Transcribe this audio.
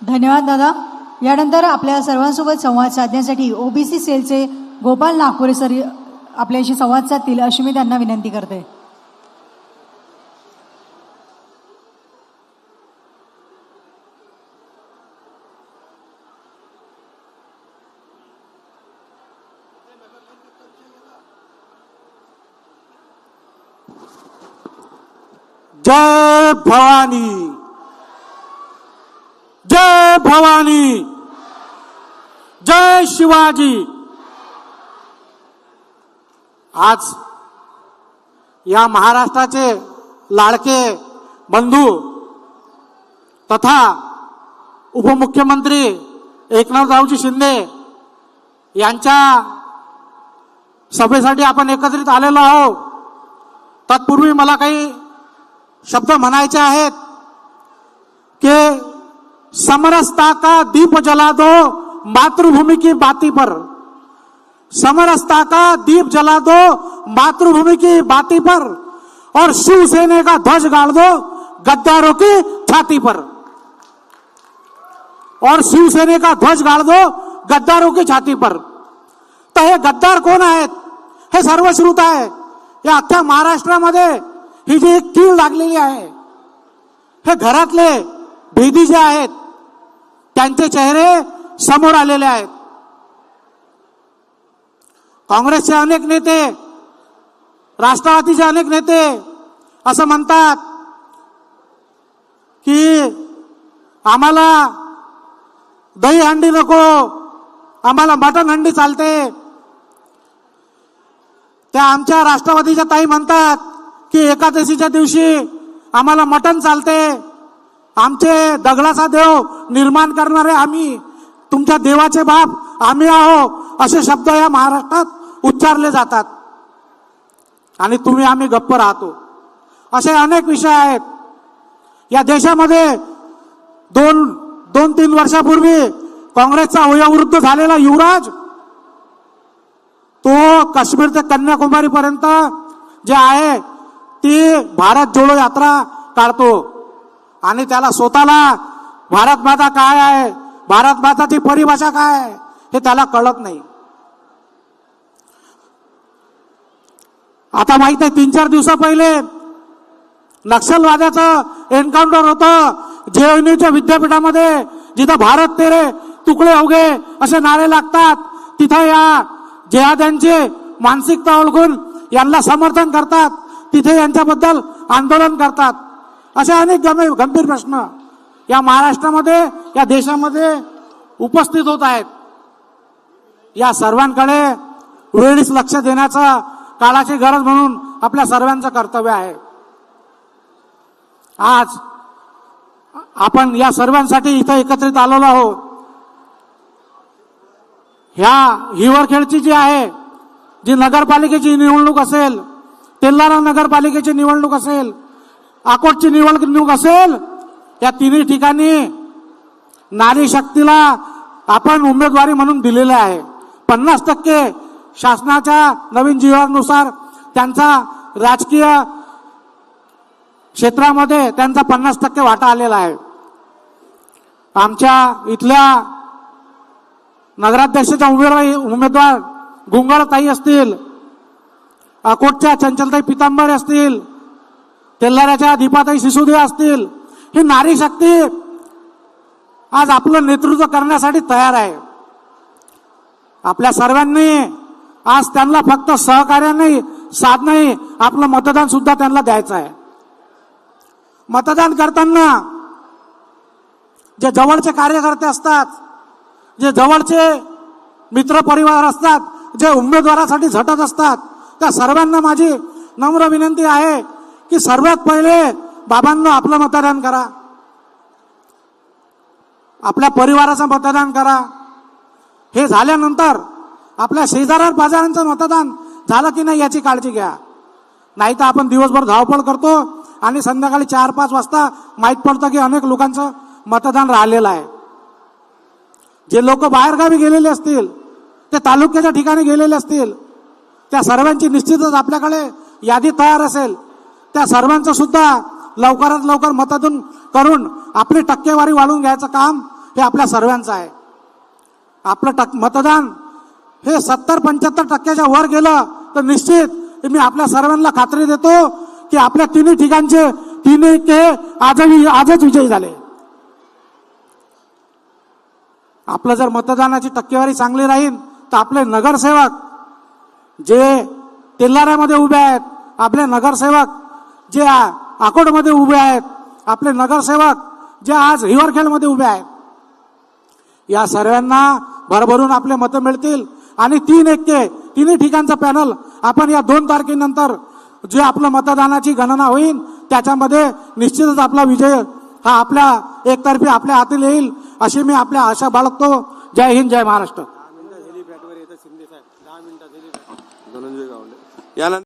धन्यवाद दादा. यानंतर आपल्या सर्वांसोबत संवाद साधण्यासाठी ओबीसी सेलचे गोपाल नागपुरे सर आपल्याशी संवाद साधतील अशी मी त्यांना विनंती करते. जय भवानी, जय भवानी, जय शिवाजी. आज या महाराष्ट्राचे लाडके बंधू तथा उपमुख्यमंत्री एकनाथरावजी शिंदे यांच्या सभेसाठी आपण एकत्रित आलेलो आहोत. तत्पूर्वी मला काही शब्द म्हणायचे आहेत कि समरसता का दीप जला दो मातृभूमि की बाती पर, समरसता का दीप जला दो मातृभूमि की बाती पर, और शिवसेना का ध्वज गाड़ दो गद्दारों की छाती पर, और शिवसेना का ध्वज गाड़ दो गद्दारों की छाती पर. तर हे गद्दार कोण आहेत हे सर्वश्रुत आहे. या अख्ख्या महाराष्ट्रामध्ये ही जी एक कीळ लागलेली आहे, हे घरातले भेदी जे आहेत त्यांचे चेहरे समोर आलेले आहेत. काँग्रेसचे अनेक नेते, राष्ट्रवादीचे अनेक नेते असं म्हणतात की आम्हाला दही हंडी नको, आम्हाला मटण हंडी चालते. त्या आमच्या राष्ट्रवादीच्या ताई म्हणतात की एकादशीच्या दिवशी आम्हाला मटण चालते, आमचे दगडाचा देव निर्माण करणारे आम्ही, तुमच्या देवाचे बाप आम्ही आहो, असे शब्द या महाराष्ट्रात उच्चारले जातात आणि तुम्ही आम्ही गप्प राहतो. असे अनेक विषय आहेत. या देशामध्ये दोन तीन वर्षापूर्वी काँग्रेसचा वयोवृद्ध झालेला युवराज तो काश्मीर ते कन्याकुमारी पर्यंत जे आहे ती भारत जोडो यात्रा काढतो आणि त्याला स्वतःला भारत माता काय आहे, भारत माताची परिभाषा काय आहे हे त्याला कळत नाही. आता माहित आहे 3-4 दिवसा पहिले नक्षलवाद्याचं एन्काउंटर होतं जेएनयूच्या विद्यापीठामध्ये, जिथं भारत तेरे तुकडे होगे असे नारे लागतात. तिथं या जेहाद्यांचे मानसिकता ओळखून यांना समर्थन करतात, तिथे यांच्याबद्दल आंदोलन करतात. असे अनेक गंभीर प्रश्न या महाराष्ट्रामध्ये, या देशामध्ये उपस्थित होत आहेत. या सर्वांकडे वेळीच लक्ष देण्याचं काळाची गरज म्हणून आपल्या सर्वांचं कर्तव्य आहे. आज आपण या सर्वांसाठी इथं एकत्रित आलेलो आहोत. ह्या हिवरखेडची जी आहे, जी नगरपालिकेची निवडणूक असेल, तेल्हारा नगरपालिकेची निवडणूक असेल, अकोटची निवडणूक असेल, या तिन्ही ठिकाणी नारी शक्तीला आपण उमेदवारी म्हणून दिलेले आहे. 50% शासनाच्या नवीन जीवनानुसार त्यांचा राजकीय क्षेत्रामध्ये त्यांचा 50% वाटा आलेला आहे. आमच्या इथल्या नगराध्यक्षाच्या उमेदवार गुंगाळताई असतील, अकोटच्या चंचलताई पितांबर असतील, तेल्हाऱ्याच्या दीपाताई सिसोदिया असतील, ही नारी शक्ती आज आपलं नेतृत्व करण्यासाठी तयार आहे. आपल्या सर्वांनी आज त्यांना फक्त सहकार्य नाही, साथ नाही, आपलं मतदान सुद्धा त्यांना द्यायचं आहे. मतदान करताना जे जवळचे कार्यकर्ते असतात, जे जवळचे मित्र परिवार असतात, जे उमेदवारासाठी झटत असतात, त्या सर्वांना माझी नम्र विनंती आहे की सर्वात पहिले बाबांनो आपलं मतदान करा, आपल्या परिवाराचं मतदान करा. हे झाल्यानंतर आपल्या शेजाऱ्या पाजाऱ्यांचं मतदान झालं की नाही याची काळजी घ्या. नाही तर आपण दिवसभर धावपळ करतो आणि संध्याकाळी 4-5 वाजता माहीत पडतं की अनेक लोकांचं मतदान राहिलेलं आहे. जे लोक बाहेरगावी गेलेले असतील, ते तालुक्याच्या ठिकाणी गेलेले असतील, त्या सर्वांची निश्चितच आपल्याकडे यादी तयार असेल. त्या सर्वांचं सुद्धा लवकरात लवकर मतदान करून आपली टक्केवारी वाढवून घ्यायचं काम हे आपल्या सर्वांचं आहे. आपलं मतदान हे 70-75% वर गेलं तर निश्चित मी आपल्या सर्वांना खात्री देतो की आपल्या तिन्ही ठिकाणचे तिन्ही के आजच विजयी झाले. आपलं जर मतदानाची टक्केवारी चांगली राहील तर आपले नगरसेवक जे तेल्हाऱ्यामध्ये उभे आहेत, आपले नगरसेवक जे अकोटमध्ये उभे आहेत, आपले नगरसेवक जे आज हिवरखेडमध्ये उभे आहेत, या सर्वांना भरभरून आपले मतं मिळतील. आणि 3 तिन्ही ठिकाणचं पॅनल आपण या 2 तारखेनंतर जे आपलं मतदानाची गणना होईल त्याच्यामध्ये निश्चितच आपला विजय हा आपल्या एकतर्फी आपल्या हाती येईल अशी मी आपल्या आशा बाळगतो. जय हिंद, जय महाराष्ट्र. यानंतर